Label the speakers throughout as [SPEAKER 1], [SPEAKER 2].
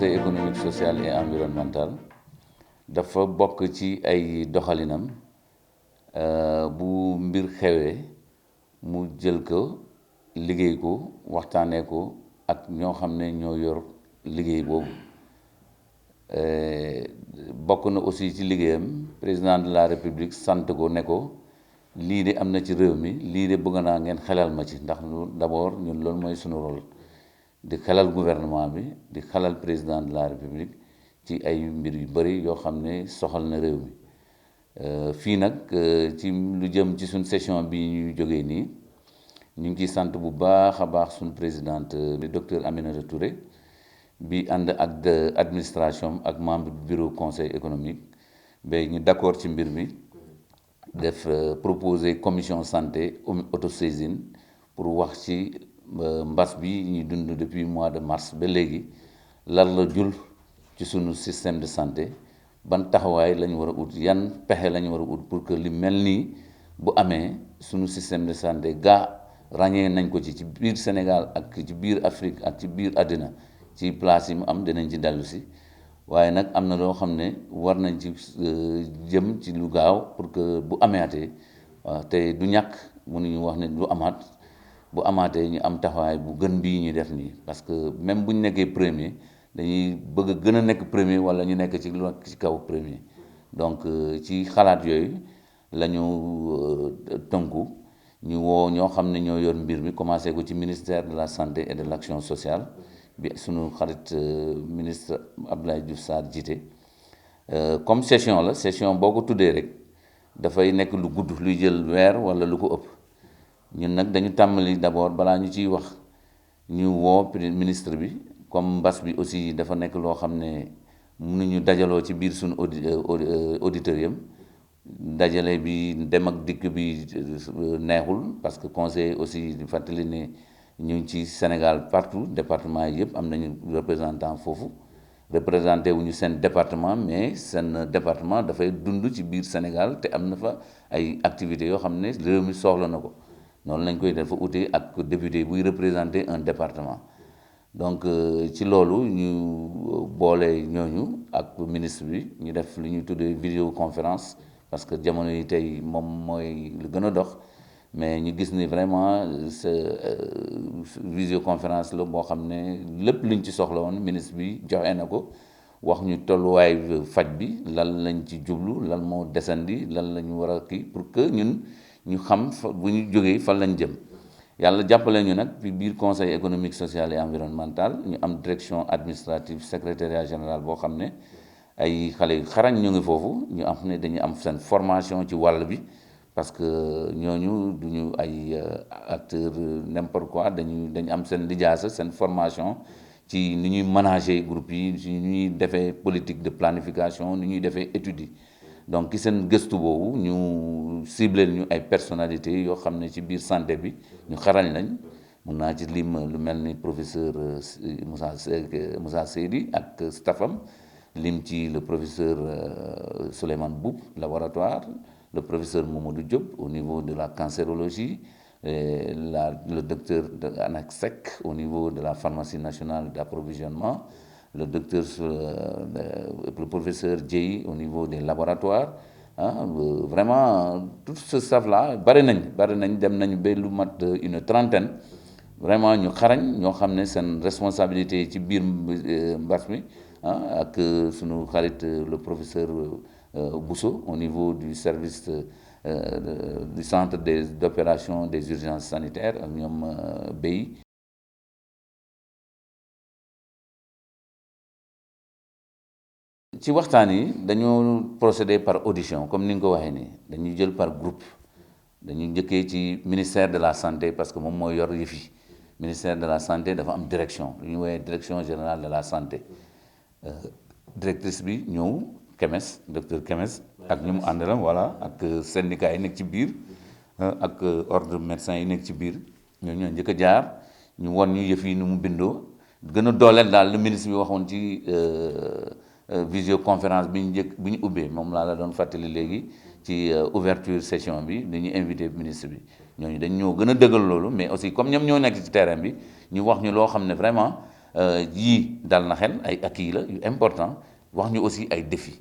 [SPEAKER 1] conseil économique social et environnemental dafa bokk ci ay doxalinam bu mbir xewee mu jël ko liggéey ko waxtaanee ko ak ñoo xam ne ñoo yor liggéey boobu bokk na aussi ci liggéeyam président de la république sant ko ne ko lii de am na ci réew mi lii de bëgg naa ngeen xelal ma ci ndax d'abord ñun loolu mooy sunu rôle di xelal gouvernement bi di xelal président de la république ci ay mbir yu bëri yoo xam ne soxal na réew mi fii nag ci lu jëm ci suñ session bi ñuy jógee nii ñu ngi ciy sant bu baax a baax suñ présidente docteur Aminata Touré bi ànd ak administration ak membre du bureau conseil économique ba ñu d'accord ci mbir mi def proposer commission santé autosaisine pour wax ci mbas bi ñuy dund depuis mois de mars ba léegi lan la jul ci sunu système de santé ban taxawaay la ñu war a ut yan pexe la ñu war a ut pour que li mel nii bu amee sunu système de santé ràññee nañ ko ci biir Sénégal ak ci biir Afrique ak ci biir àddina ci place yi mu am dinañ ci dellu si waaye nag am na loo xam ne war nañ ci jëm ci lu gaaw pour que bu amaatee te du ñàkk mënuñu wax ne du amaat bu amaatee ñu am taxawaay bu gën bii ñuy def nii parce que même bu ñu nekkee premier dañuy bëgg a gën a nekk premier wala ñu nekk ci kaw premier donc ci xalaat yooyu la ñu tënku ñu woo ñoo xam ne ñoo yor mbir mi commencé ko ci ministère de la santé et de l'action sociale bi sunu xarit ministre Abdoulaye Diouf Sarr jiite comme session la session boo ko tuddee rek dafay nekk lu gudd luy jël weer wala lu ko ëpp ñun nag dañu tàmbali d'abord balaa ñu ciy wax ñu woo ministre bi comme mbas bi aussi dafa nekk loo xam ne mënuñu dajaloo ci biir suñu auditorium dajale bi dem ak dikk bi neexul parce que conseil aussi di fàttali ne ñu ngi ci Sénégal partout département yi yëpp am nañu représentant foofu représenté wuñu seen département mais seen département dafay dund ci biir Sénégal te am na fa ay activités yoo xam ne réew mi soxla na ko noonu lañ koy dafa ute ak député buy représenter un département donc ci loolu ñu boole ñooñu ak ministre bi ñu def lu ñuy tuddee vidéoconférence parce que jamono yi tey moom mooy lu gën a dox mais ñu gis ni vraiment visioconférence la boo xam ne lépp luñ ci soxla woon ministre bi joxe na ko wax ñu tolluwaay faj bi lan lañ ci jublu lan moo desandi lan la ñu war a kii pour que ñun ñu xam bu ñu jógee fan lañ jëm yàlla jàppale ñu nag fi biir conseil économique social et environnemental ñu am direction administrative secrétariat général boo xam ne ay xale yu xarañ ñu ngi foofu ñu am ne dañu am seen formation ci wàll bi parce que ñooñu duñu ay acteurs n'importe quoi dañu am seen lijaasa seen formation ci ni ñuy manager groupe yi ci ni ñuy defee politique de planification ni ñuy defee études yi donc ki seen gëstu boobu ñu ciblé ñu ay personnalités yoo xam ne ci biir santé bi ñu xarañ lañ mun naa ci lim lu mel ni professeur Moussa Seydi ak staffam lim ci le professeur Souleymane Boub laboratoire le professeur Mamadou Diop au niveau de la cancérologie le docteur Anak Seck au niveau de la pharmacie nationale d'approvisionnement le docteur le professeur Dieye au niveau des laboratoires vraiment tout ce staff là bari nañ dem nañu ba lu mat une trentaine vraiment ñu xarañ ñoo xam ne seen responsabilité ci biir mbas mi ak sunu xarit le professeur Bousso au niveau du service du centre d'opération des urgences sanitaires ak ñoom BEI. ci waxtaan yi dañoo procéder par audition comme ni nga ko waxee nii dañuy jël par groupe dañuy njëkkee ci ministère de la santé parce que moom mooy yor yëf yi ministère de la santé dafa am direction lu ñu woowee direction générale de la santé directrice bi ñëw Kemes docteur Kemes ak ñu mu àndalam voilà ak syndicat yi nekk ci biir ak ordre médecin yi nekk ci biir ñoo njëkk a jaar ñu won ñu yëf yi nu mu bindoo gën a dooleel daal le ministre bi waxoon ci visioconférence bi ñu ubbee moom laa la doon fàttali léegi ci ouverture session bi dañuy invité ministre bi ñooñu dañ ñoo gën a dëggal loolu mais aussi comme ñoom ñoo nekk ci terrain bi ñu wax ñu loo xam ne vraiment yii dal na xel ay acquis la yu important wax ñu aussi ay défis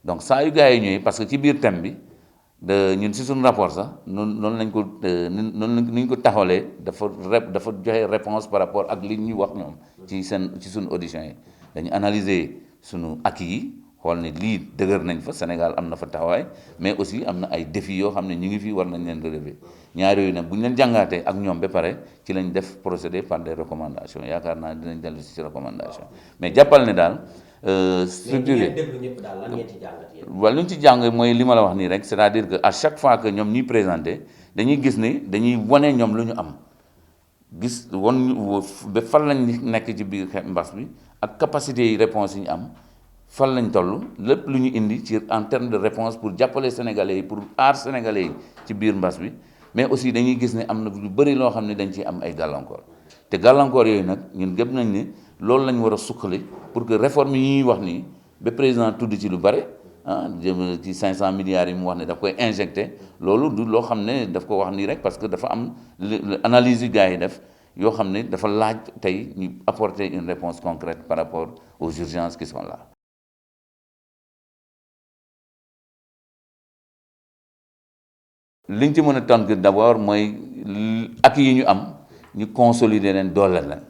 [SPEAKER 1] donc saa yu gars yi ñëwee parce que ci biir thème bi ñun si suñu rapport sax noonu lañ ko noonu ñu ko taxawalee dafa joxe réponse par rapport ak li ñu wax ñoom ci suñu audition yi dañu analyser suñu acquis yi xool ne lii dëgër nañ fa Sénégal am na fa taxawaay mais aussi am na ay défis yoo xam ne ñu ngi fii war nañ leen relever ñaar yooyu nag bu ñu leen jàngaatee ak ñoom ba pare ci lañ def procéder par des recommandations yaakaar naa dinañ dellu si recommandation mais jàppal ne daal structuré waaw lu ñu ci jàng mooy li ma la wax nii rek c'est-à-dire que à chaque fois que ñoom ñuy présenté dañuy gis ni dañuy wane ñoom lu ñu am gis won ba fan lañ nekk ci biir mbas bi ak capacité yi réponse yi ñu am fan lañ toll lépp lu ñu indi ci en terme de réponse pour jàppale sénégalais yi pour aar sénégalais yi ci biir mbas bi mais aussi dañuy gis ne am na lu bëri loo xam ne dañ ciy am ay gàllankoor te gàllankoor yooyu nag ñun gëm nañ ne loolu lañ war a suqali pour que réforme yi ñuy wax nii ba président tudd ci lu bare jëm ci 500 milliards yi mu wax ne daf koy injecté loolu du loo xam ne daf ko wax nii rek parce que dafa am analyse yu gars yi def yoo xam ne dafa laaj tey ñu apporter une réponse concrète par rapport aux urgences qui sont là. liñ ci mën a tànk d'abord mooy ak yi ñu am ñu consolider leen dooleel leen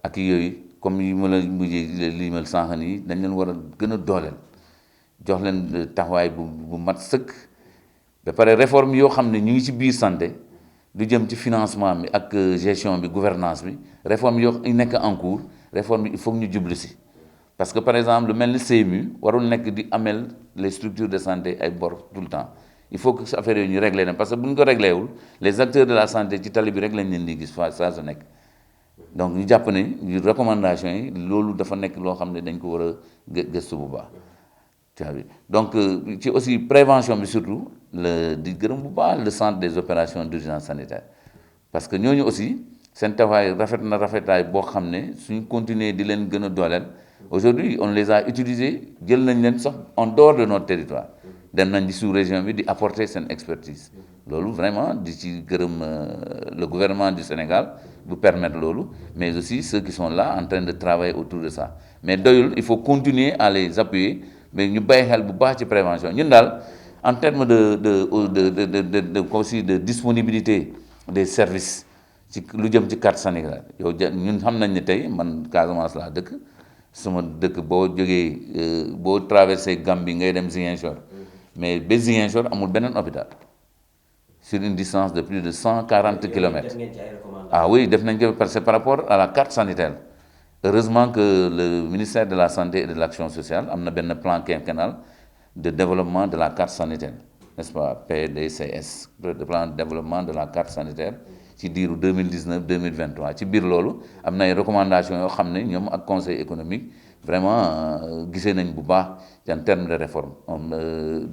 [SPEAKER 1] ak yooyu comme yi ma la mujjee limal sànq nii dañ leen war a gën a dooleel jox leen taxawaay bu mat sëkk ba pare réforme yoo xam ne ñu ngi ci biir santé du jëm ci financement bi ak gestion bi gouvernance bi réforme yoo nekk en cours réforme bi il faut ñu jublu si parce que par exemple lu mel ni CMU warul nekk di amel les structures de santé ay bor tout le temps il faut que affaire yooyu ñu réglé leen parce que bu ñu ko réglé wul les acteurs de la santé ci tali bi rek lañ leen di gis saa su nekk donc ñu jàpp ne recommandation yi loolu dafa nekk loo xam ne dañ ko war a gëstu bu baax donc ci aussi prévention bi surtout di gërëm bu baax le centre des opérations d'urgence sanitaire parce que ñooñu aussi seen taxawaay rafet na rafetaay boo xam ne suñ continuer di leen gën a dooleel aujourd'hui on les a utilisés jël nañ leen sax en dehors de notre territoire dem nañ di sous région bi di apporter seen expertise loolu vraiment di ci gërëm le gouvernement du Sénégal bu permettre loolu mais aussi ceux qui sont là en train de travailler autour de ça mais doyul il faut continuer à les appuyer mais ñu bàyyi xel bu baax ci prévention ñun daal en termes aussi de disponibilité des services ci lu jëm ci carte sanitaire yow ñun xam nañ ne tey man Casamance laa dëkk sama dëkk boo jógee boo traversé Gambie ngay dem Ziguinchor mais ba Ziguinchor amul beneen hôpital sur une distance de plus de 140 kilomètres. Ah oui, def nañ ko parce que par rapport à la carte sanitaire heureusement que le ministère de la santé et de l'action sociale am na benn plan quinquennal de développement de la carte sanitaire, n'est-ce pas, PDCS, le plan de développement de la carte sanitaire ci diiru 2019-2023 ci biir loolu am na ay recommandations yoo xam ne ñoom ak conseil économique vraiment gisee nañ bu baax en termes de réforme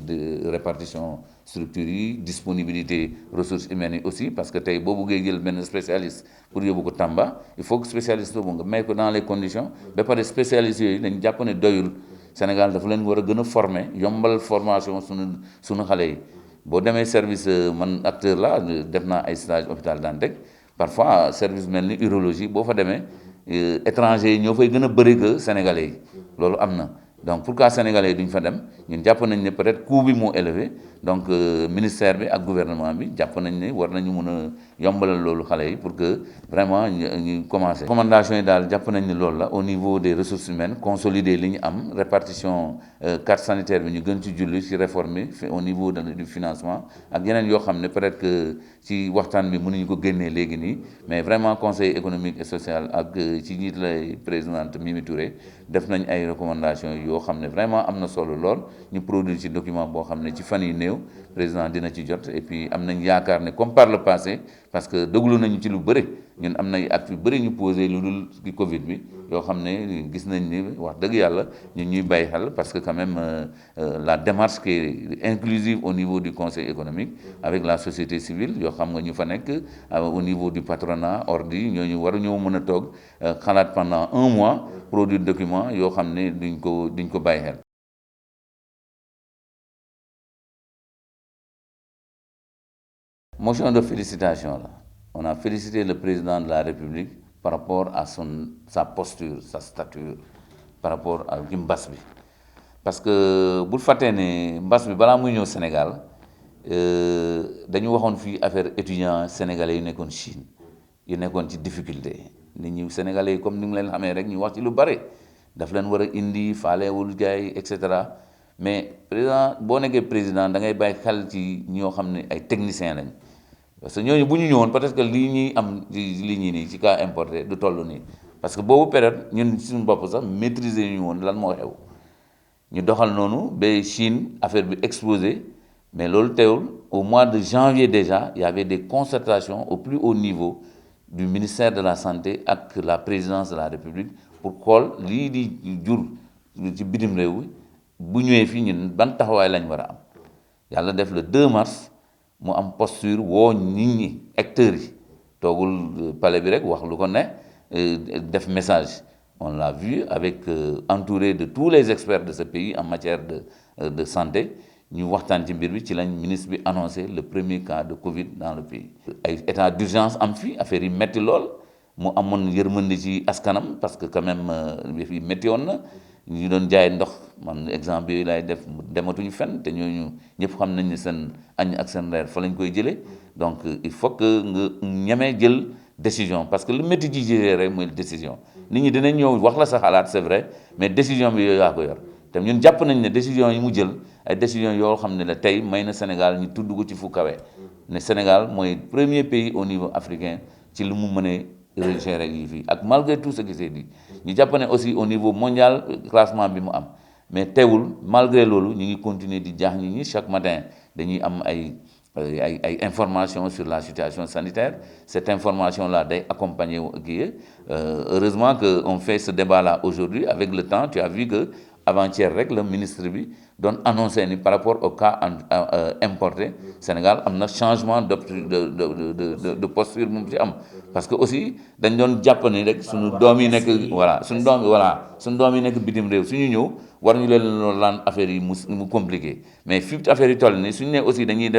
[SPEAKER 1] de répartition structure yi disponibilité ressources humaines yi aussi parce que tey boo buggee jël benn spécialiste pour yóbbu ko Tamba il faut que spécialiste boobu nga may ko dans les conditions ba pare spécialistes yooyu dañ jàpp ne doyul Sénégal dafa leen war a gën a former yombal formation suñu xale yi boo demee service man acteur la def naa ay stage hôpital Dantec parfois service mel ni urologie boo fa demee étrangers yi ñoo fay gën a bëri que sénégalais yi loolu am na donc pourquoi sénégalais yi duñ fa dem ñun jàpp nañ ne peut-être coût bi moo élevé donc ministère bi ak gouvernement bi jàpp nañ ne war nañu mën a yombalal loolu xale yi pour que vraiment ñu commencé. recommandation yi daal jàpp nañ ne loolu la au niveau des ressources humaines consolider li ñu am répartition carte sanitaire bi ñu gën ci julli ci réformer au niveau du financement ak yeneen yoo xam ne peut-être que ci waxtaan bi mënuñu ko génnee léegi nii mais vraiment conseil économique et social ak ci njiit lay présidente Mimi Touré def nañ ay recommandations yoo xam ne vraiment am na solo lool ñu produire ci document boo xam ne ci fan yi néew président dina ci jot et puis am nañ yaakaar ne comme par le passé parce que déglu nañu ci lu bëri ñun am nay actes yu bëri ñu posé lu dul ci Covid bi yoo xam ne gis nañ ni wax dëgg yàlla ñun ñuy bàyyi xel parce que quand même la démarche qui est inclusive au niveau du conseil économique avec la société civile yoo xam nga ñu fa nekk au niveau du patronat ordi ñooñu war ñoo mën a toog xalaat pendant un mois produire document yoo xam ne duñ ko bàyyi xel. Motion de félicitation là. On a félicité le président de la République par rapport à sa posture sa stature par rapport à ci mbas bi parce que bul fàttee ne mbas bi balaa muy ñëw Sénégal dañu waxoon fii affaire étudiants sénégalais yu nekkoon Chine yu nekkoon ci difficulté nit ñi sénégalais yi comme ni mu leen xamee rek ñu wax ci lu bare daf leen war a indi faalewul gaay et cetera mais président boo nekkee président da ngay bàyyi xel ci ñoo xam ne ay techniciens lañ parce que ñooñu bu ñu ñëwoon peut-être que lii ñuy am lii ñii nii ci cas importé du toll nii parce que boobu période ñun suñu bopp sax maîtriser ñu woon lan moo xew ñu doxal noonu ba Chine affaire bi explosé mais loolu teewul au mois de janvier déjà il y avait des concertations au plus haut niveau du ministère de la santé ak la présidence de la République pour xool lii di jur ci bitim réew bu ñëwee fii ñun ban taxawaay lañ war a am yàlla def le 2 mars mu am posture woo nit ñi acteurs yi toogul palais bi rek wax lu ko ne def message on l'a vu avec entouré de tous les experts de ce pays en matière de santé ñu waxtaan ci mbir bi ci lañ ministre bi annoncé le premier cas de Covid dans le pays. ay état d'urgence am fi affaire yi metti lool mu amoon yërmande ci askanam parce que quand même yëf yi métti woon na ñu doon jaay ndox man exemple yooyu laay def dematuñu fenn te ñooñu ñëpp xam nañ ne seen añ ak seen reer fa lañ koy jëlee donc il faut que nga ñemee jël décision parce que lu métti ci jëlee rek mooy décision nit ñi dinañ ñëw wax la sa xalaat c'est vrai mais décision bi yooyu yaa ko yor te ñun jàpp nañ ne décision yi mu jël ay décision yoo xam ne la tey may na Sénégal ñu tudd ko ci fu kawe ne Sénégal mooy premier pays au niveau africain ci lu mu mënee gérer yi fii ak malgré tout ce qui s'est dit ñu jàpp ne aussi au niveau mondial classement bi mu am mais teewul malgré loolu ñu ngi continuer di jaax ñi chaque matin dañuy am ay informations sur la situation sanitaire cette information là day accompagner kii heureusement que on fait ce débat là aujourd'hui avec le temps tu as vu que avant-hier rek le ministre bi doon annoncé ni par rapport au cas importé Sénégal am na changement de posture mu ci am parce que aussi dañ doon jàpp ni rek suñu doom yi nekk suñu doom yi nekk bitim réew suñu ñëw war ñu leen loolu laan affaire yi mu compliqué mais fi affaire yi toll ni suñu ne aussi dañuy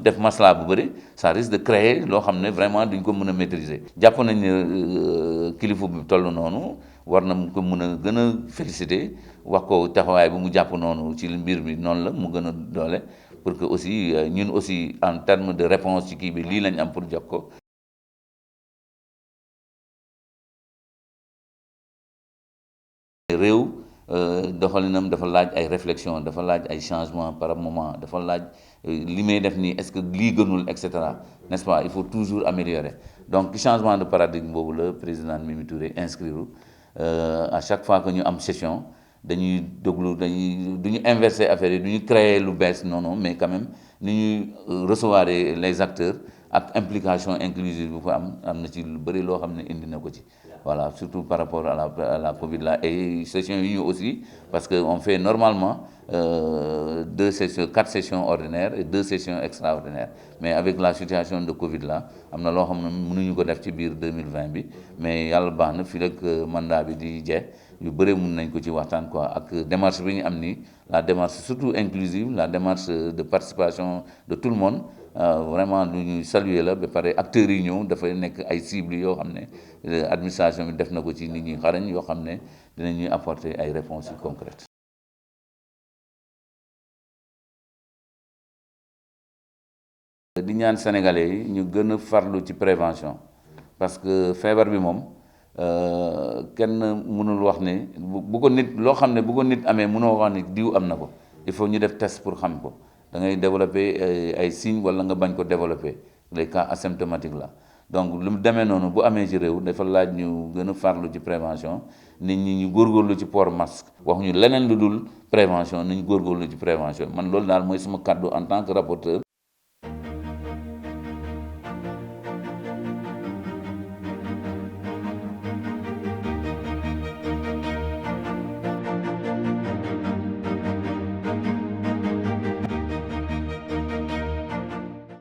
[SPEAKER 1] def masla bu bëri ça risque de créer loo xam ne vraiment duñ ko mën a maîtriser jàpp nañ ne kilifa bi toll noonu war na ko mën a gën a féliciter wax ko taxawaay bi mu jàpp noonu ci mbir bi noonu la mu gën a doole pour que aussi ñun aussi en terme de réponse ci kii bi lii lañ am pour jox ko réew doxalinam dafa laaj ay réflexion dafa laaj ay changement par moment dafa laaj li may def nii est-ce que lii gënul et cetera n'est-ce pas il faut toujours améliorer donc changement de paradigme boobu la président Mimi Touré inscrire à chaque fois que ñu am session dañuy déglu du ñu inverser affaire yi du ñu créer lu bees non mais quand même ni ñuy recevoir les acteurs ak implication inclusive bu fa am na ci lu bëri loo xam ne indi na ko ci voilà surtout par rapport à la Covid là et sessions yi ñu aussi parce que on fait normalement 4 sessions ordinaires et 2 sessions extraordinaires mais avec la situation de Covid là am na loo xam ne mënuñu ko def ci biir 2020 bi mais yàlla baax na fii rek mandat bi di jeex yu bëri mun nañ ko ci waxtaan quoi ak démarche bi ñu am nii la démarche surtout inclusive la démarche de participation de tout le monde vraiment lu ñuy saluer la ba pare acteurs yi ñëw dafay nekk ay cibles yoo xam ne administration bi def na ko ci nit ñi xarañ yoo xam ne dinañuy apporter ay réponses concrètes. di ñaan sénégalais yi ñu gën a farlu ci prévention parce que feebar bi moom kenn mënul wax ne bu ko nit loo xam ne bu ko nit amee mënoo wax ne diw am na ko il faut ñu def test pour xam ko da ngay développer ay signes wala nga bañ ko développer les cas asymptomatiques là donc lu mu demee noonu bu amee ci réew dafa laaj ñu gën a farlu ci prévention nit ñi ñu góorgóorlu ci port masque wax ñu leneen lu dul prévention nañu góorgóorlu ci prévention man loolu daal mooy sama kàddu en tant que rapporteur.